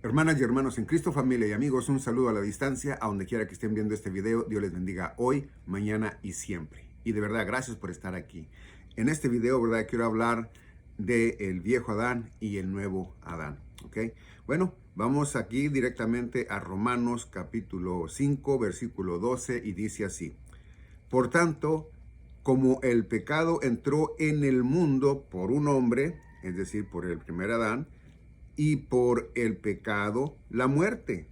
Hermanas y hermanos en Cristo, familia y amigos, un saludo a la distancia, a donde quiera que estén viendo este video. Dios les bendiga hoy, mañana y siempre. Y de verdad, gracias por estar aquí. En este video, ¿verdad? Quiero hablar del viejo Adán y el nuevo Adán, ¿ok? Bueno, vamos aquí directamente a Romanos capítulo 5, versículo 12, y dice así: Por tanto, como el pecado entró en el mundo por un hombre, es decir, por el primer Adán, y por el pecado la muerte.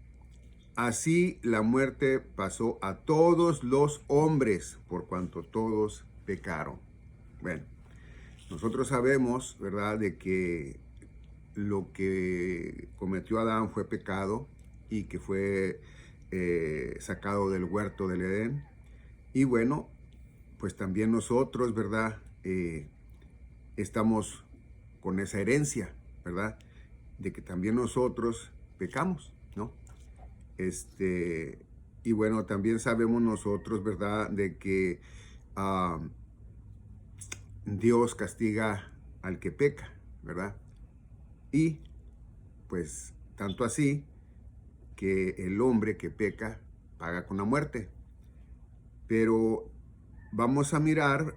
Así la muerte pasó a todos los hombres, por cuanto todos pecaron. Bueno, nosotros sabemos, ¿verdad?, de que lo que cometió Adán fue pecado y que fue sacado del huerto del Edén. Y bueno, pues también nosotros, ¿verdad?, estamos con esa herencia, ¿verdad?, de que también nosotros pecamos, ¿no? Y bueno, también sabemos nosotros, ¿verdad?, de que Dios castiga al que peca, ¿verdad? Y pues tanto así que el hombre que peca paga con la muerte. Pero vamos a mirar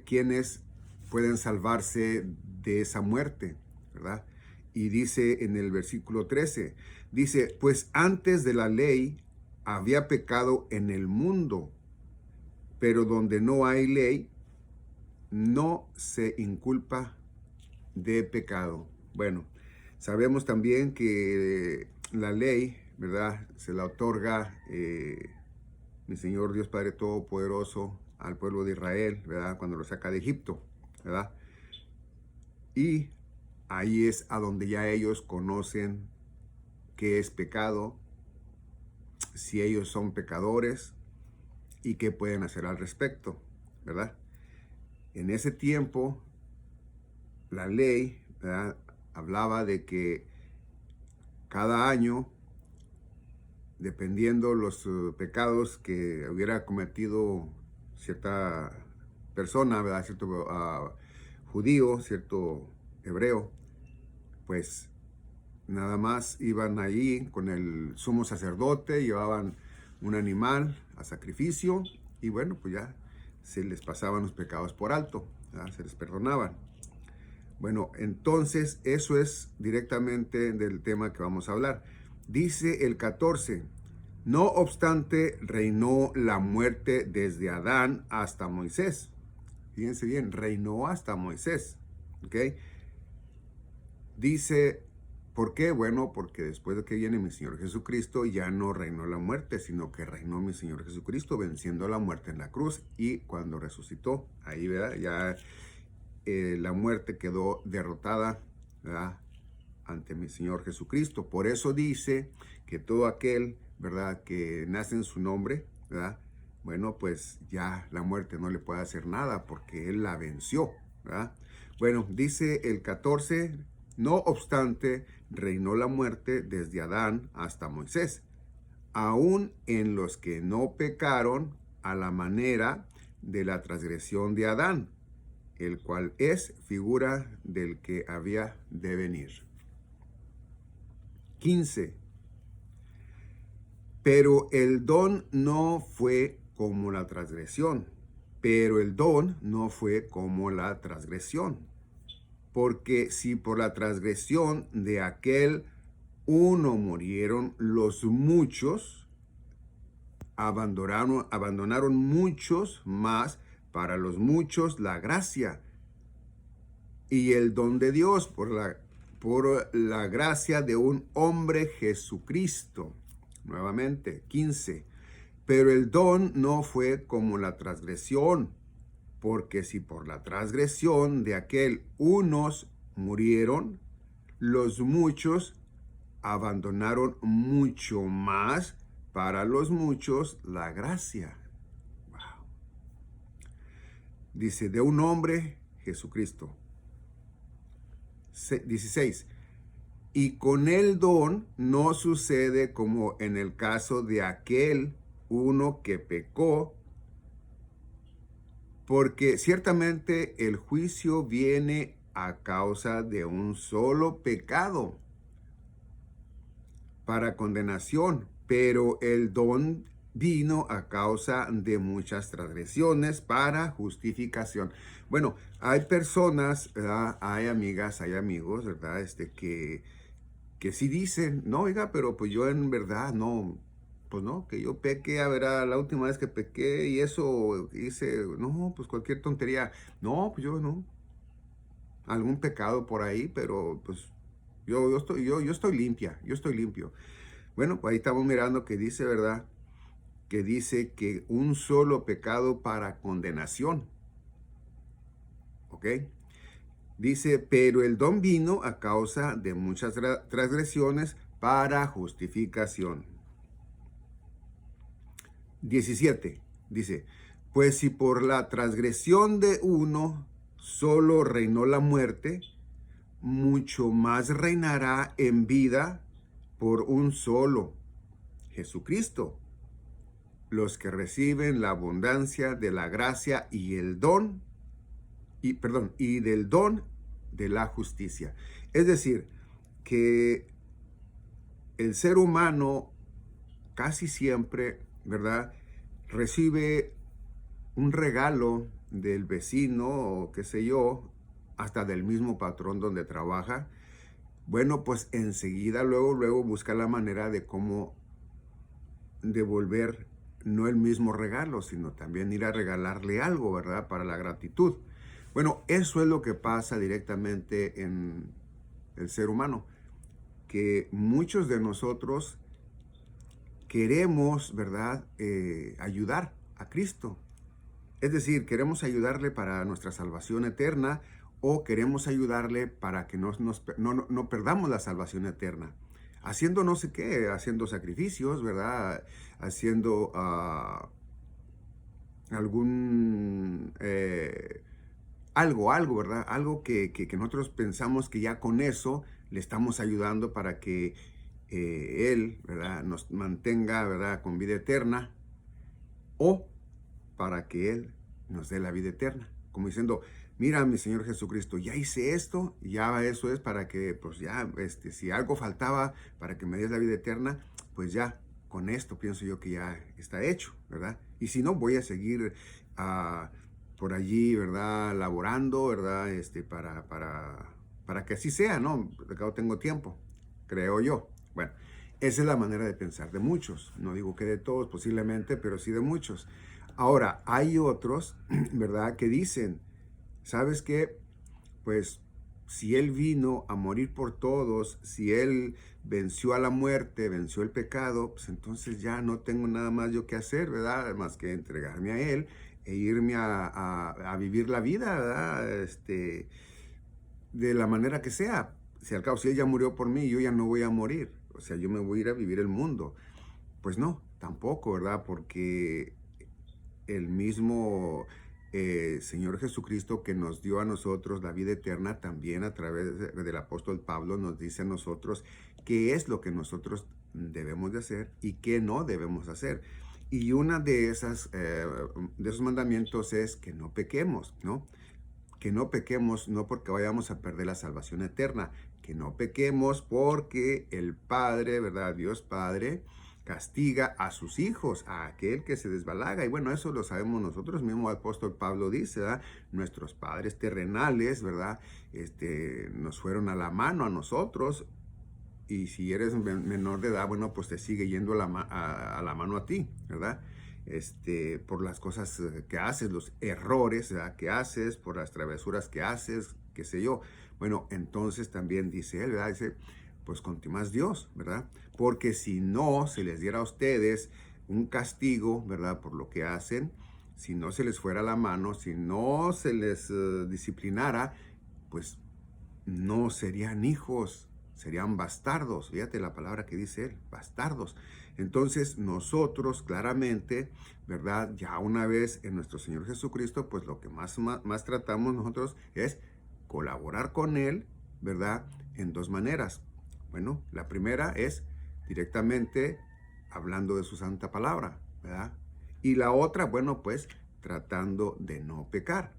quiénes pueden salvarse de esa muerte, ¿verdad? Y dice en el versículo 13, dice, pues antes de la ley había pecado en el mundo, pero donde no hay ley, no se inculpa de pecado. Bueno, sabemos también que la ley, ¿verdad?, se la otorga mi Señor Dios Padre Todopoderoso al pueblo de Israel, ¿verdad?, cuando lo saca de Egipto, ¿verdad? Y ahí es a donde ya ellos conocen qué es pecado, si ellos son pecadores y qué pueden hacer al respecto, ¿verdad? En ese tiempo, la ley, ¿verdad?, hablaba de que cada año, dependiendo los pecados que hubiera cometido cierta persona, ¿verdad?, cierto judío, cierto hebreo, pues nada más iban allí con el sumo sacerdote, llevaban un animal a sacrificio y bueno, pues ya se les pasaban los pecados por alto, ¿verdad?, se les perdonaban. Bueno, entonces eso es directamente del tema que vamos a hablar. Dice el 14, no obstante reinó la muerte desde Adán hasta Moisés. Fíjense bien, reinó hasta Moisés, ¿ok? Dice, ¿por qué? Bueno, porque después de que viene mi Señor Jesucristo, ya no reinó la muerte, sino que reinó mi Señor Jesucristo, venciendo la muerte en la cruz. Y cuando resucitó, ahí, ¿verdad?, ya la muerte quedó derrotada, ¿verdad?, ante mi Señor Jesucristo. Por eso dice que todo aquel, ¿verdad?, que nace en su nombre, ¿verdad?, bueno, pues ya la muerte no le puede hacer nada porque Él la venció, ¿verdad? Bueno, dice el 14, no obstante, reinó la muerte desde Adán hasta Moisés, aún en los que no pecaron a la manera de la transgresión de Adán, el cual es figura del que había de venir. 15. Pero el don no fue como la transgresión. Pero el don no fue como la transgresión. Porque si por la transgresión de aquel uno murieron los muchos, abandonaron muchos más para los muchos la gracia y el don de Dios por la gracia de un hombre Jesucristo. Nuevamente, 15. Pero el don no fue como la transgresión, porque si por la transgresión de aquel unos murieron, los muchos abandonaron mucho más para los muchos la gracia. Wow. Dice, de un hombre Jesucristo. 16. Y con el don no sucede como en el caso de aquel uno que pecó, porque ciertamente el juicio viene a causa de un solo pecado. para condenación, pero el don vino a causa de muchas transgresiones para justificación. Bueno, hay personas, ¿verdad? Hay amigas, hay amigos, ¿verdad? Que sí dicen, no, oiga, pero pues yo en verdad no, pues no, que yo pequé, a ver, la última vez que pequé y eso hice, no, pues cualquier tontería, no, pues yo no, algún pecado por ahí, pero pues yo estoy limpia, yo estoy limpio. Bueno, pues ahí estamos mirando que dice, ¿verdad? Que dice que un solo pecado para condenación, ¿ok? Dice, pero el don vino a causa de muchas transgresiones para justificación. 17. Dice, pues si por la transgresión de uno solo reinó la muerte, mucho más reinará en vida por un solo, Jesucristo, los que reciben la abundancia de la gracia y el don, y del don de la justicia. Es decir, que el ser humano casi siempre, ¿verdad?, recibe un regalo del vecino o qué sé yo, hasta del mismo patrón donde trabaja. Bueno, pues enseguida, luego busca la manera de cómo devolver no el mismo regalo, sino también ir a regalarle algo, ¿verdad?, para la gratitud. Bueno, eso es lo que pasa directamente en el ser humano, que muchos de nosotros queremos, ¿verdad?, ayudar a Cristo. Es decir, queremos ayudarle para nuestra salvación eterna o queremos ayudarle para que no perdamos la salvación eterna. Haciendo no sé qué, haciendo sacrificios, ¿verdad? Haciendo algún... algo, ¿verdad? Algo que nosotros pensamos que ya con eso le estamos ayudando para que Él, ¿verdad?, nos mantenga, ¿verdad?, con vida eterna, o para que Él nos dé la vida eterna. Como diciendo, mira, mi Señor Jesucristo, ya hice esto, ya eso es para que, pues ya, si algo faltaba para que me des la vida eterna, pues ya, con esto pienso yo que ya está hecho, ¿verdad? Y si no, voy a seguir por allí, ¿verdad?, laborando, ¿verdad?, para que así sea, ¿no? Porque acá tengo tiempo, creo yo. Bueno, esa es la manera de pensar de muchos. No digo que de todos posiblemente, pero sí de muchos. Ahora, hay otros, ¿verdad?, que dicen, ¿sabes qué? Pues si Él vino a morir por todos, si Él venció a la muerte, venció el pecado, pues entonces ya no tengo nada más yo que hacer, ¿verdad?, más que entregarme a Él e irme a vivir la vida, ¿verdad?, de la manera que sea. Si al cabo, si Él ya murió por mí, yo ya no voy a morir. O sea, yo me voy a ir a vivir el mundo. Pues no, tampoco, ¿verdad? Porque el mismo Señor Jesucristo que nos dio a nosotros la vida eterna, también a través del apóstol Pablo nos dice a nosotros qué es lo que nosotros debemos de hacer y qué no debemos hacer. Y una de esos mandamientos es que no pequemos, ¿no? Que no pequemos no porque vayamos a perder la salvación eterna, que no pequemos porque el Padre, ¿verdad?, Dios Padre, castiga a sus hijos, a aquel que se desbalaga. Y bueno, eso lo sabemos nosotros mismos. El apóstol Pablo dice, ¿verdad?, nuestros padres terrenales, ¿verdad?, nos fueron a la mano a nosotros. Y si eres menor de edad, bueno, pues te sigue yendo a la mano a ti, ¿verdad? Por las cosas que haces, los errores, ¿verdad?, que haces, por las travesuras que haces, qué sé yo. Bueno, entonces también dice él, ¿verdad? Dice, pues más Dios, ¿verdad? Porque si no se les diera a ustedes un castigo, ¿verdad?, por lo que hacen, si no se les fuera la mano, si no se les disciplinara, pues no serían hijos, serían bastardos. Fíjate la palabra que dice él, bastardos. Entonces nosotros claramente, ¿verdad?, ya una vez en nuestro Señor Jesucristo, pues lo que más tratamos nosotros es colaborar con Él, ¿verdad?, en dos maneras. Bueno, la primera es directamente hablando de su santa palabra, ¿verdad? Y la otra, bueno, pues tratando de no pecar,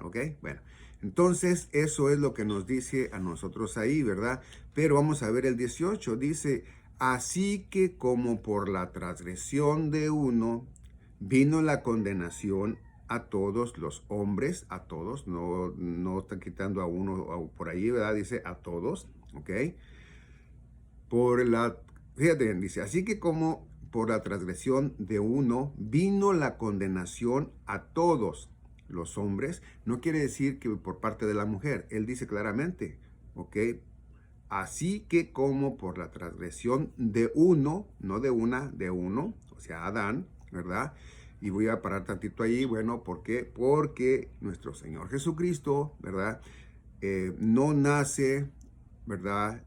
¿ok? Bueno, Entonces, eso es lo que nos dice a nosotros ahí, ¿verdad? Pero vamos a ver el 18, dice, así que como por la transgresión de uno vino la condenación a todos los hombres, a todos, no está quitando a uno por ahí, ¿verdad? Dice a todos, ¿ok? Fíjate, dice, así que como por la transgresión de uno vino la condenación a todos los hombres, no quiere decir que por parte de la mujer, él dice claramente, ¿ok? Así que como por la transgresión de uno, no de una, de uno, o sea, Adán, ¿verdad? Y voy a parar tantito ahí, bueno, ¿por qué? Porque nuestro Señor Jesucristo, ¿verdad? No nace, ¿verdad?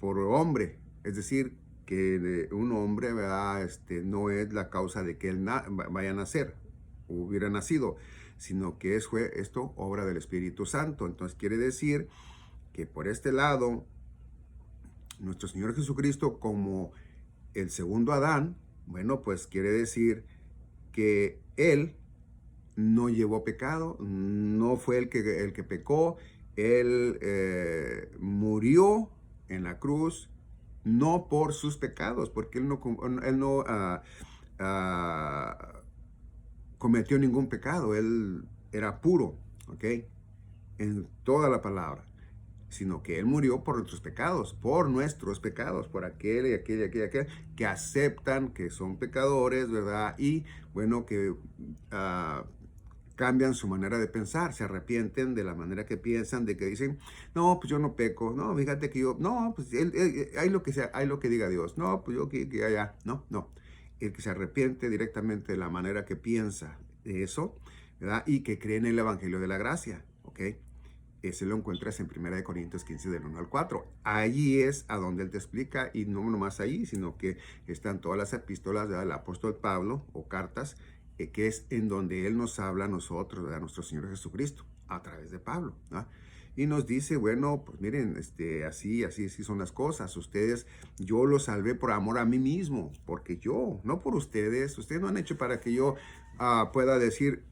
Por hombre, es decir, que un hombre, ¿verdad? No es la causa de que él vaya a nacer, hubiera nacido, sino que fue esto obra del Espíritu Santo. Entonces quiere decir que por este lado, nuestro Señor Jesucristo como el segundo Adán, bueno, pues quiere decir que Él no llevó pecado, no fue el que pecó, Él murió en la cruz, no por sus pecados, porque Él no cometió ningún pecado, Él era puro, ¿ok? En toda la palabra, sino que Él murió por nuestros pecados, por aquel y aquel y aquel y aquel que aceptan que son pecadores, ¿verdad? Y bueno, que cambian su manera de pensar, se arrepienten de la manera que piensan, de que dicen, no, pues yo no peco, no, fíjate que yo, no, pues hay lo que sea, hay lo que diga Dios, no, pues yo que allá, no. El que se arrepiente directamente de la manera que piensa de eso, ¿verdad? Y que cree en el Evangelio de la Gracia, ¿ok? Ese lo encuentras en 1 Corintios 15 del 1 al 4. Allí es a donde él te explica, y no nomás ahí, sino que están todas las epístolas del apóstol Pablo o cartas, que es en donde él nos habla a nosotros, a nuestro Señor Jesucristo, a través de Pablo, ¿no? Y nos dice, bueno, pues miren, así son las cosas. Ustedes, yo los salvé por amor a mí mismo, porque yo, no por ustedes. Ustedes no han hecho para que yo pueda decir,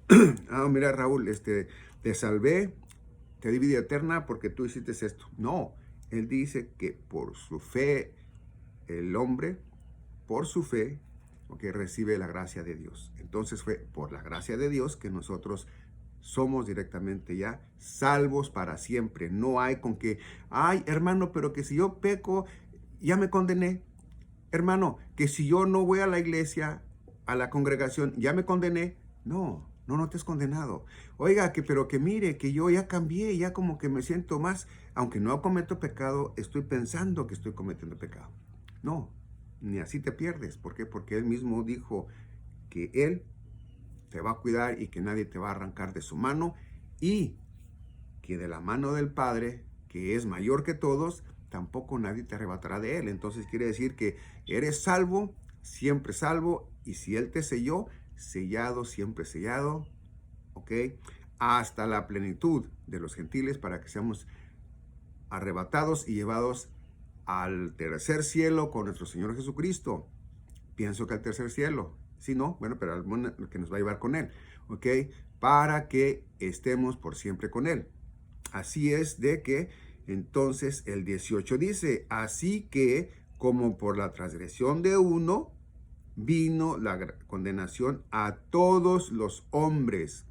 mira Raúl, te salvé, te di vida eterna porque tú hiciste esto. No, él dice que por su fe, el hombre, por su fe, recibe la gracia de Dios. Entonces fue por la gracia de Dios que nosotros somos directamente ya salvos para siempre. No hay con que, ay, hermano, pero que si yo peco, ya me condené. Hermano, que si yo no voy a la iglesia, a la congregación, ya me condené. No te has condenado. Oiga, pero que mire, que yo ya cambié, ya como que me siento más, aunque no cometo pecado, estoy pensando que estoy cometiendo pecado. No, ni así te pierdes. ¿Por qué? Porque Él mismo dijo que Él te va a cuidar y que nadie te va a arrancar de su mano, y que de la mano del Padre, que es mayor que todos, tampoco nadie te arrebatará de Él. Entonces quiere decir que eres salvo, siempre salvo, y si Él te selló, sellado, siempre sellado, ¿ok? Hasta la plenitud de los gentiles, para que seamos arrebatados y llevados al tercer cielo con nuestro Señor Jesucristo. Pienso que al tercer cielo, si no, bueno, pero al que nos va a llevar con Él, ¿ok? Para que estemos por siempre con Él. Así es de que entonces el 18 dice, así que como por la transgresión de uno vino la condenación a todos los hombres.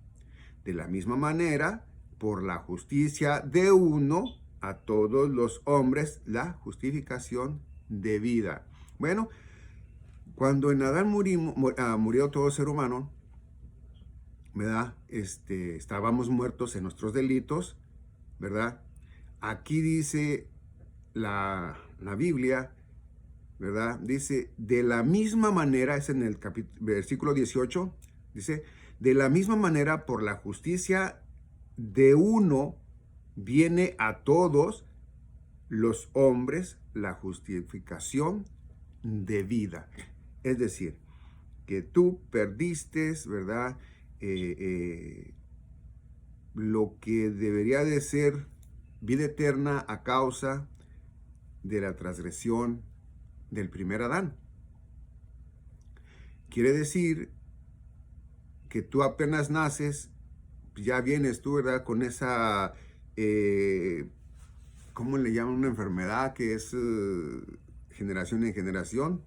De la misma manera, por la justicia de uno, a todos los hombres, la justificación de vida. Bueno, cuando en Adán murió todo ser humano, ¿verdad? Estábamos muertos en nuestros delitos, ¿verdad? Aquí dice la Biblia, ¿verdad? Dice, de la misma manera, es en el versículo 18, dice, de la misma manera, por la justicia de uno, viene a todos los hombres la justificación de vida. Es decir, que tú perdiste, ¿verdad? Lo que debería de ser vida eterna a causa de la transgresión del primer Adán. Quiere decir que tú apenas naces, ya vienes tú, ¿verdad? Con esa, ¿cómo le llaman? Una enfermedad que es generación en generación.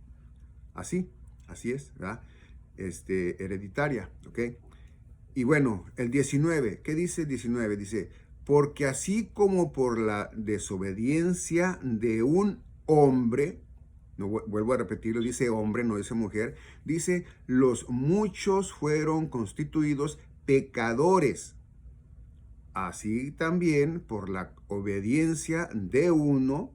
Así, así es, ¿verdad? Hereditaria, ¿ok? Y bueno, el 19, ¿qué dice el 19? Dice, porque así como por la desobediencia de un hombre, no vuelvo a repetirlo, dice hombre, no dice mujer, dice, los muchos fueron constituidos pecadores. Así también por la obediencia de uno,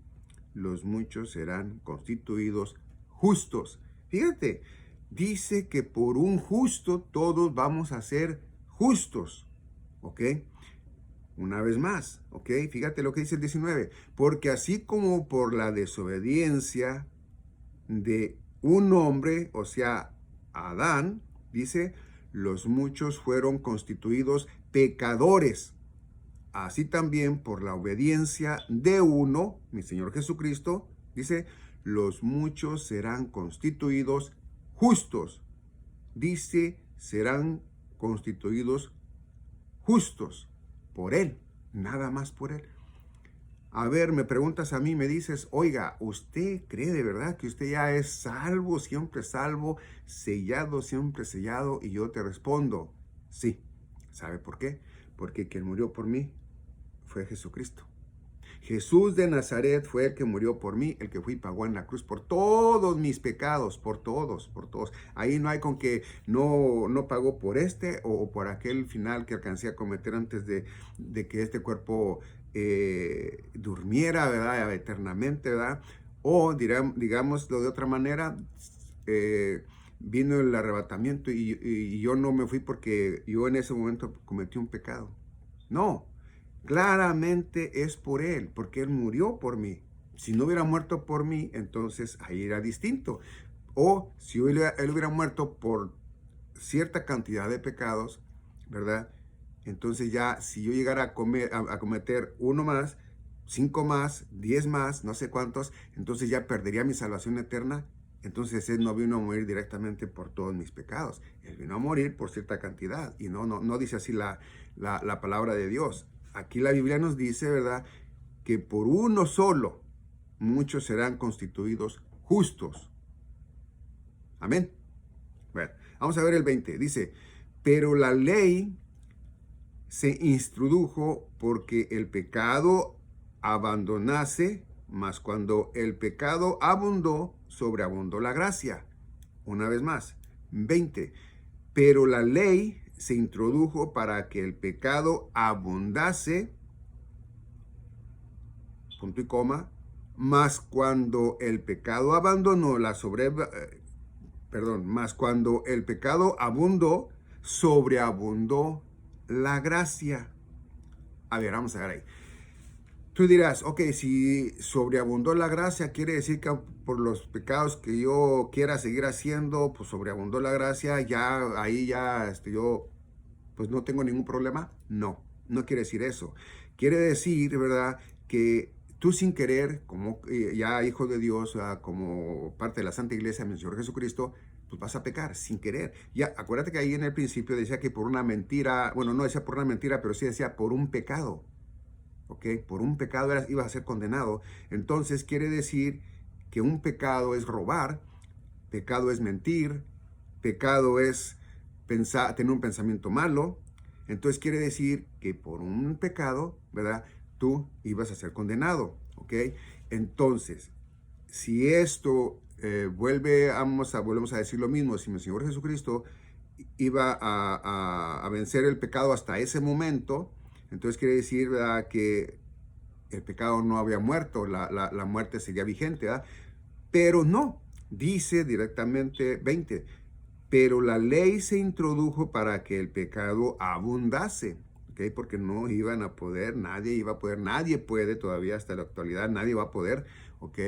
los muchos serán constituidos justos. Fíjate, dice que por un justo todos vamos a ser justos. ¿Ok? Una vez más, ¿ok? Fíjate lo que dice el 19. Porque así como por la desobediencia de un hombre, o sea, Adán, dice, los muchos fueron constituidos pecadores. Así también por la obediencia de uno, mi Señor Jesucristo, dice, los muchos serán constituidos justos. Dice, serán constituidos justos por Él, nada más por Él. A ver, me preguntas a mí, me dices, oiga, ¿usted cree de verdad que usted ya es salvo, siempre salvo, sellado, siempre sellado? Y yo te respondo, sí. ¿Sabe por qué? Porque quien murió por mí fue Jesucristo. Jesús de Nazaret fue el que murió por mí, el que fui y pagó en la cruz por todos mis pecados, por todos, por todos. Ahí no hay con que no pagó por o por aquel final que alcancé a cometer antes de que este cuerpo durmiera, ¿verdad? Eternamente, ¿verdad? O digámoslo de otra manera, vino el arrebatamiento y yo no me fui porque yo en ese momento cometí un pecado. No. Claramente es por Él, porque Él murió por mí. Si no hubiera muerto por mí, entonces ahí era distinto. O si Él hubiera muerto por cierta cantidad de pecados, ¿verdad? Entonces ya, si yo llegara a cometer uno más, 5 más, 10 más, no sé cuántos, entonces ya perdería mi salvación eterna. Entonces Él no vino a morir directamente por todos mis pecados. Él vino a morir por cierta cantidad. Y no dice así la palabra de Dios. Aquí la Biblia nos dice, ¿verdad?, que por uno solo muchos serán constituidos justos. Amén. Bueno, vamos a ver el 20. Dice, pero la ley se introdujo porque el pecado abandonase, mas cuando el pecado abundó, sobreabundó la gracia. Una vez más, 20. Pero la ley se introdujo para que el pecado abundase, punto y coma, mas cuando el pecado abandonó mas cuando el pecado abundó, sobreabundó la gracia. A ver, vamos a ver ahí. Tú dirás, ok, si sobreabundó la gracia, quiere decir que por los pecados que yo quiera seguir haciendo, pues sobreabundó la gracia, ya ahí ya yo pues no tengo ningún problema. No, no quiere decir eso. Quiere decir, ¿verdad?, que tú sin querer, como ya hijo de Dios, como parte de la Santa Iglesia, mi Señor Jesucristo, pues vas a pecar sin querer. Ya, acuérdate que ahí en el principio decía que por una mentira, bueno, no decía por una mentira, pero sí decía por un pecado. ¿Ok? Por un pecado ibas a ser condenado. Entonces quiere decir que un pecado es robar, pecado es mentir, pecado es tener un pensamiento malo. Entonces quiere decir que por un pecado, ¿verdad?, tú ibas a ser condenado. ¿Ok? Entonces, si esto volvemos a decir lo mismo, si mi Señor Jesucristo iba a vencer el pecado hasta ese momento, entonces quiere decir, ¿verdad?, que el pecado no había muerto, la muerte seguía vigente, ¿verdad? Pero no, dice directamente 20, pero la ley se introdujo para que el pecado abundase, ¿ok? Porque no iban a poder, nadie puede todavía hasta la actualidad, nadie va a poder, ¿ok?,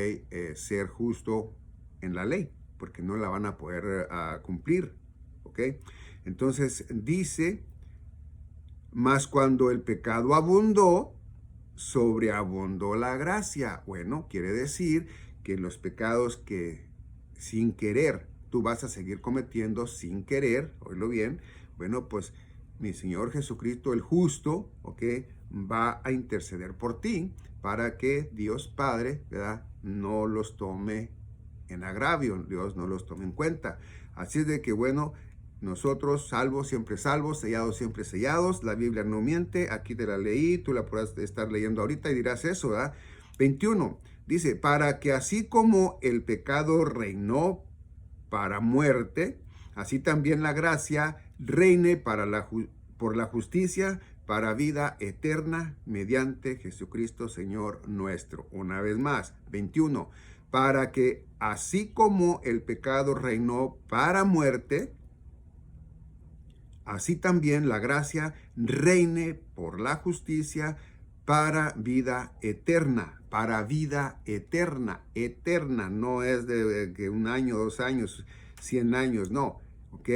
ser justo en la ley, porque no la van a poder cumplir, ¿ok? Entonces dice, mas cuando el pecado abundó, sobreabundó la gracia. Bueno, quiere decir que los pecados que sin querer tú vas a seguir cometiendo sin querer, oílo bien, bueno, pues mi Señor Jesucristo, el justo, ¿ok? Va a interceder por ti para que Dios Padre, ¿verdad? No los tome en agravio, Dios no los tome en cuenta. Así es de que, bueno, nosotros salvos, siempre salvos, sellados, siempre sellados. La Biblia no miente, aquí te la leí, tú la podrás estar leyendo ahorita y dirás eso, ¿verdad? 21, dice, para que así como el pecado reinó para muerte, así también la gracia reine por la justicia para vida eterna mediante Jesucristo Señor nuestro. Una vez más, 21, para que así como el pecado reinó para muerte, así también la gracia reine por la justicia para vida eterna, eterna, no es de que un año, 2 años, 100 años, no, ¿ok?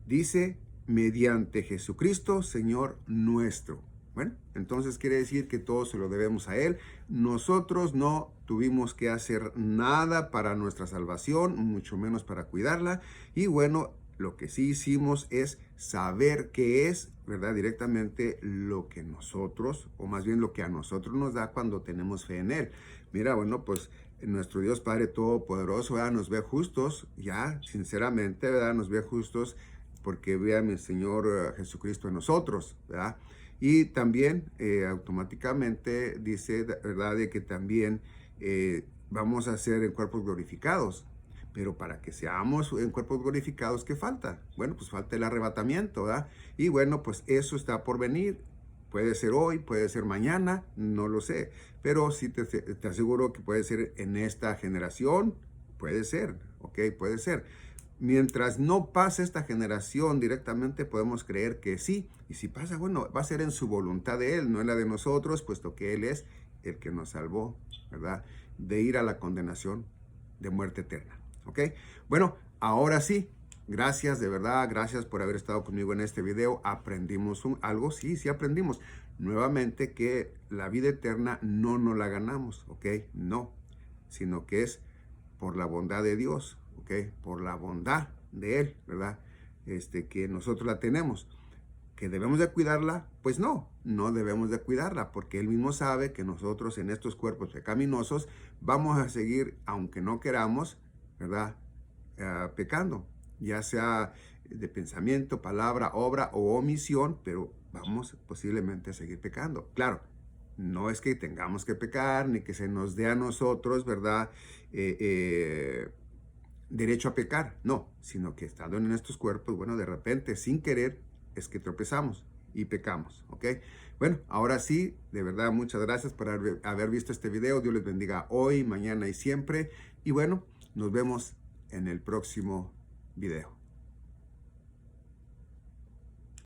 Dice, mediante Jesucristo, Señor nuestro. Bueno, entonces quiere decir que todo se lo debemos a Él. Nosotros no tuvimos que hacer nada para nuestra salvación, mucho menos para cuidarla. Y bueno, lo que sí hicimos es saber qué es, ¿verdad? Directamente lo que nosotros, o más bien lo que a nosotros nos da cuando tenemos fe en Él. Mira, bueno, pues nuestro Dios Padre Todopoderoso, ¿verdad? Nos ve justos, ya, sinceramente, ¿verdad? Nos ve justos porque ve a mi Señor Jesucristo en nosotros, ¿verdad? Y también automáticamente dice, ¿verdad?, de que también vamos a ser en cuerpos glorificados. Pero para que seamos en cuerpos glorificados, ¿qué falta? Bueno, pues falta el arrebatamiento, ¿verdad? Y bueno, pues eso está por venir. Puede ser hoy, puede ser mañana, no lo sé. Pero sí te aseguro que puede ser en esta generación. Puede ser, ¿ok? Puede ser. Mientras no pase esta generación directamente, podemos creer que sí. Y si pasa, bueno, va a ser en su voluntad de Él, no en la de nosotros, puesto que Él es el que nos salvó, ¿verdad?, de ir a la condenación de muerte eterna. ¿Ok? Bueno, ahora sí, gracias, de verdad, gracias por haber estado conmigo en este video. ¿Aprendimos algo? Sí, sí aprendimos. Nuevamente que la vida eterna no nos la ganamos, ¿ok? No, sino que es por la bondad de Dios, ¿ok? Por la bondad de Él, ¿verdad? Que nosotros la tenemos. ¿Que debemos de cuidarla? Pues no, no debemos de cuidarla, porque Él mismo sabe que nosotros en estos cuerpos pecaminosos vamos a seguir, aunque no queramos, ¿verdad? Pecando, ya sea de pensamiento, palabra, obra o omisión, pero vamos posiblemente a seguir pecando. Claro, no es que tengamos que pecar, ni que se nos dé a nosotros, ¿verdad?, derecho a pecar, no, sino que estando en estos cuerpos, bueno, de repente, sin querer, es que tropezamos y pecamos, ¿ok? Bueno, ahora sí, de verdad, muchas gracias por haber visto este video. Dios les bendiga hoy, mañana y siempre. Y bueno, nos vemos en el próximo video.